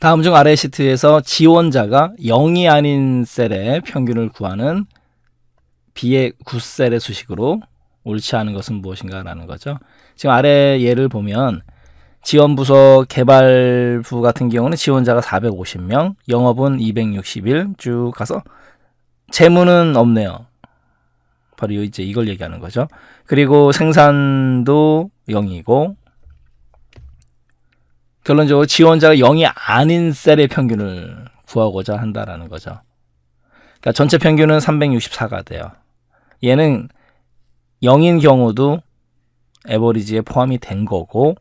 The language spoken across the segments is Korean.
다음 중 아래 시트에서 지원자가 0이 아닌 셀의 평균을 구하는 B의 9셀의 수식으로 옳지 않은 것은 무엇인가 라는 거죠. 지금 아래 예를 보면 지원부서 개발부 같은 경우는 지원자가 450명, 영업은 261, 쭉 가서 재무는 없네요. 바로 이제 이걸 얘기하는 거죠. 그리고 생산도 0이고 결론적으로 지원자가 0이 아닌 셀의 평균을 구하고자 한다라는 거죠. 그러니까 전체 평균은 364가 돼요. 얘는 0인 경우도 에버리지에 포함이 된 거고,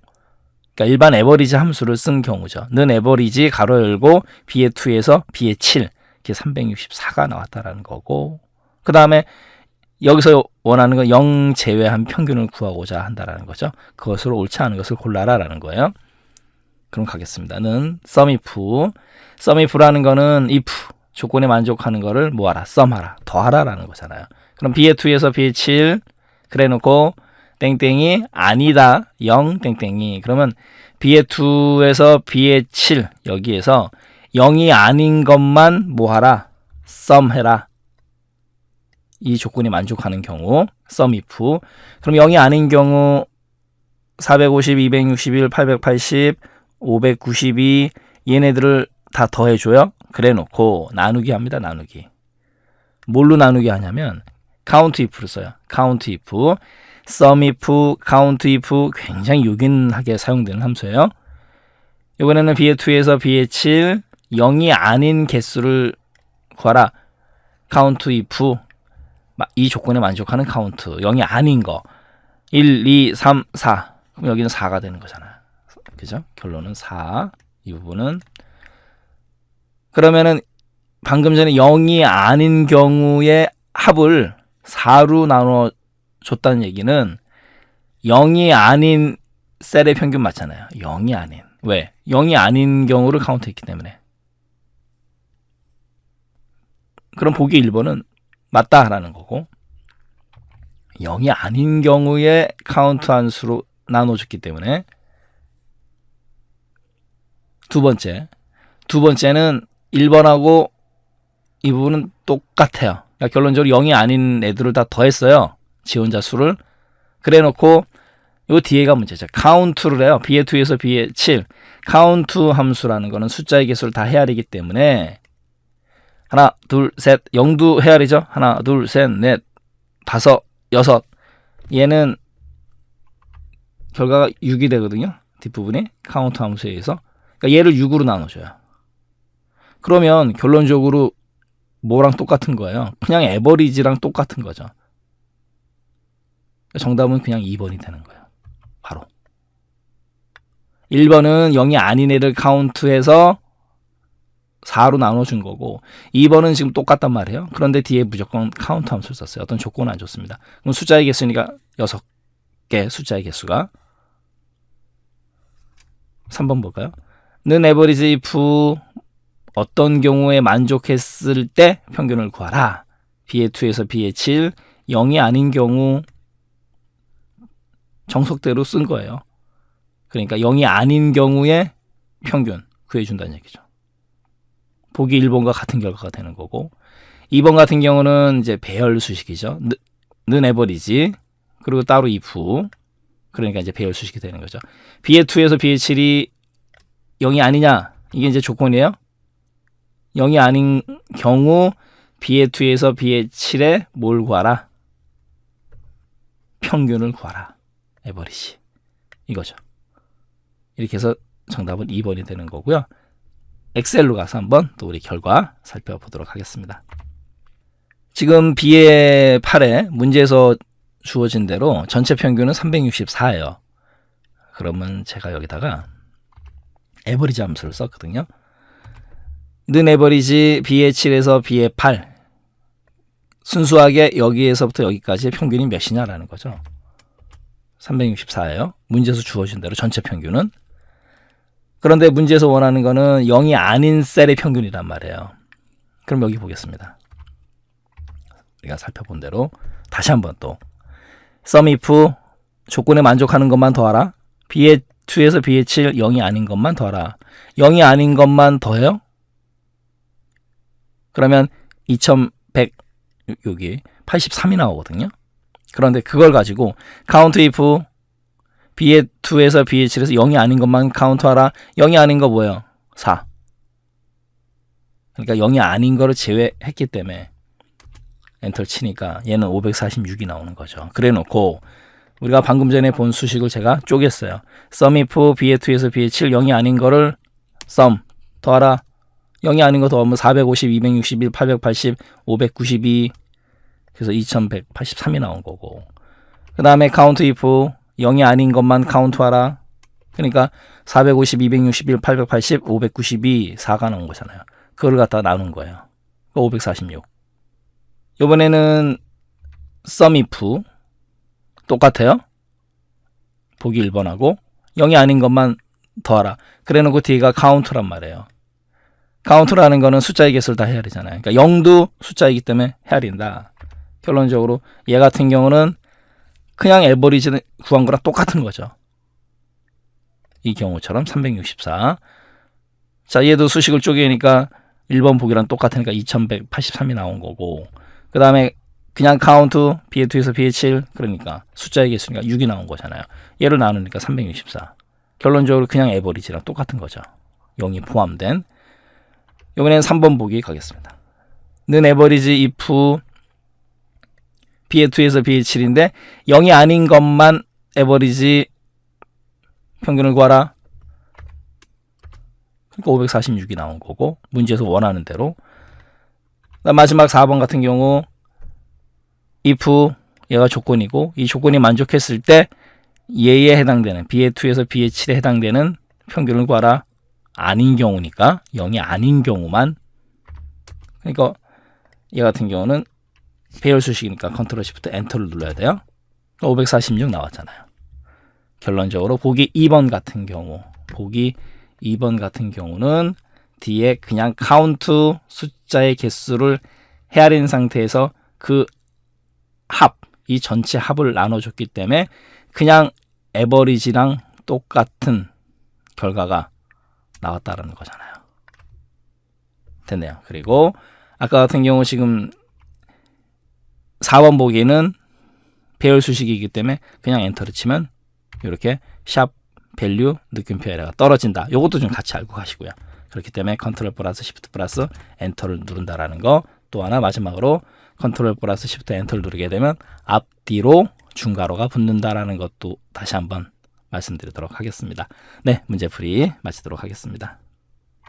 그러니까 일반 에버리지 함수를 쓴 경우죠. 는 에버리지 가로 열고 B의 2에서 B의 7, 이렇게 364가 나왔다라는 거고, 그 다음에 여기서 원하는 건 0 제외한 평균을 구하고자 한다라는 거죠. 그것으로 옳지 않은 것을 골라라라는 거예요. 그럼 가겠습니다. 는 sumif라는 거는 if 조건에 만족하는 거를 뭐하라, sum하라, 더하라라는 거잖아요. 그럼 B의 2에서 B의 7 그래 놓고 땡땡이 아니다 0 땡땡이, 그러면 B의 2에서 B의 7 여기에서 0이 아닌 것만 뭐하라, sum해라. 이 조건이 만족하는 경우 sumif. 그럼 0이 아닌 경우 450, 261, 880, 592 얘네들을 다 더해줘요. 그래 놓고 나누기 합니다. 나누기. 뭘로 나누기 하냐면 count if를 써요. count if, sum if, count if 굉장히 요긴하게 사용되는 함수예요. 이번에는 B의 2에서 B의 7 0이 아닌 개수를 구하라. count if 이 조건에 만족하는 count 0이 아닌 거 1, 2, 3, 4 그럼 여기는 4가 되는 거잖아요. 그죠? 결론은 4. 이 부분은 그러면은 방금 전에 0이 아닌 경우의 합을 4로 나눠 줬다는 얘기는 0이 아닌 셀의 평균 맞잖아요. 0이 아닌. 왜? 0이 아닌 경우를 카운트했기 때문에. 그럼 보기 1번은 맞다라는 거고 0이 아닌 경우에 카운트 한수로 나눠줬기 때문에 두 번째는 1번하고 이 부분은 똑같아요. 그러니까 결론적으로 0이 아닌 애들을 다 더했어요. 지원자 수를. 그래 놓고 이 뒤에가 문제죠. 카운트를 해요. B의 2에서 B의 7. 카운트 함수라는 거는 숫자의 개수를 다 헤아리기 때문에 하나, 둘, 셋, 0도 헤아리죠. 하나, 둘, 셋, 넷, 다섯, 여섯. 얘는 결과가 6이 되거든요. 뒷부분이 카운트 함수에 의해서. 그러니까 얘를 6으로 나눠줘요. 그러면 결론적으로 뭐랑 똑같은 거예요? 그냥 에버리지랑 똑같은 거죠. 정답은 그냥 2번이 되는 거예요. 바로. 1번은 0이 아닌 애를 카운트해서 4로 나눠준 거고 2번은 지금 똑같단 말이에요. 그런데 뒤에 무조건 카운트 함수를 썼어요. 어떤 조건은 안 좋습니다. 그럼 숫자의 개수니까 6개 숫자의 개수가 3번 볼까요? 는 에버리지 if 어떤 경우에 만족했을 때 평균을 구하라. B의 2에서 B의 7 0이 아닌 경우 정석대로 쓴 거예요. 그러니까 0이 아닌 경우에 평균 구해준다는 얘기죠. 보기 1번과 같은 결과가 되는 거고 2번 같은 경우는 이제 배열 수식이죠. 는 에버리지 그리고 따로 if 그러니까 이제 배열 수식이 되는 거죠. B의 2에서 B의 7이 0이 아니냐 이게 이제 조건이에요. 0이 아닌 경우 B의 2에서 B의 7에 뭘 구하라? 평균을 구하라. 에버리지. 이거죠. 이렇게 해서 정답은 2번이 되는 거고요. 엑셀로 가서 한번 또 우리 결과 살펴보도록 하겠습니다. 지금 B의 8에 문제에서 주어진 대로 전체 평균은 364예요. 그러면 제가 여기다가 에버리지 함수를 썼거든요. 는 에버리지 B의 7에서 B의 8 순수하게 여기에서부터 여기까지의 평균이 몇이냐라는 거죠. 364예요. 문제에서 주어진 대로 전체 평균은. 그런데 문제에서 원하는 거는 0이 아닌 셀의 평균이란 말이에요. 그럼 여기 보겠습니다. 우리가 살펴본 대로 다시 한번 또 sum if 조건에 만족하는 것만 더하라. B의 2에서 B의 7 0이 아닌 것만 더하라. 0이 아닌 것만 더해요? 그러면 2100 여기 83이 나오거든요. 그런데 그걸 가지고 count if B의 2에서 B의 7에서 0이 아닌 것만 카운트하라. 0이 아닌 거 뭐예요? 4. 그러니까 0이 아닌 거를 제외했기 때문에 엔터를 치니까 얘는 546이 나오는 거죠. 그래 놓고 우리가 방금 전에 본 수식을 제가 쪼갰어요. sum if B의 2에서 B의 7 0이 아닌 거를 sum 더하라. 0이 아닌 거 더하면 450, 261, 880, 592 그래서 2183이 나온 거고 그 다음에 count if 0이 아닌 것만 카운트하라. 그러니까 450, 261, 880, 592, 4가 나온 거잖아요. 그걸 갖다 나눈 거예요. 546. 이번에는 sum if 똑같아요. 보기 1번하고 0이 아닌 것만 더하라. 그래 놓고 뒤가 count란 말이에요. count라는 거는 숫자의 개수를 다 헤아리잖아요. 그러니까 0도 숫자이기 때문에 헤아린다. 결론적으로 얘 같은 경우는 그냥 에버리지 구한 거랑 똑같은 거죠. 이 경우처럼 364. 자, 얘도 수식을 쪼개니까 1번 보기랑 똑같으니까 2183이 나온 거고 그 다음에 그냥 카운트 B의 2에서 B의 7 그러니까 숫자의 개수니까 6이 나온 거잖아요. 얘를 나누니까 364. 결론적으로 그냥 에버리지랑 똑같은 거죠. 0이 포함된. 이번에는 3번 보기 가겠습니다. 는 에버리지 if B의 2에서 B의 7인데 0이 아닌 것만 에버리지 평균을 구하라. 그러니까 546이 나온 거고 문제에서 원하는 대로. 마지막 4번 같은 경우 if 얘가 조건이고 이 조건이 만족했을 때 얘에 해당되는 B의 2에서 B의 7에 해당되는 평균을 구하라. 아닌 경우니까 0이 아닌 경우만. 그러니까 얘 같은 경우는 배열 수식이니까 컨트롤 시프트 엔터를 눌러야 돼요. 546 나왔잖아요. 결론적으로 보기 2번 같은 경우 보기 2번 같은 경우는 뒤에 그냥 카운트 숫자의 개수를 헤아린 상태에서 그 합, 이 전체 합을 나눠줬기 때문에 그냥 에버리지랑 똑같은 결과가 나왔다라는 거잖아요. 됐네요. 그리고 아까 같은 경우 지금 4번 보기에는 배열 수식이기 때문에 그냥 엔터를 치면 이렇게 샵 밸류 느낌표 에러가 떨어진다. 이것도 좀 같이 알고 가시고요. 그렇기 때문에 컨트롤 플러스 시프트 플러스 엔터를 누른다라는 거. 또 하나 마지막으로 컨트롤 플러스 시프트 엔터를 누르게 되면 앞뒤로 중괄호가 붙는다라는 것도 다시 한번 말씀드리도록 하겠습니다. 네, 문제풀이 마치도록 하겠습니다.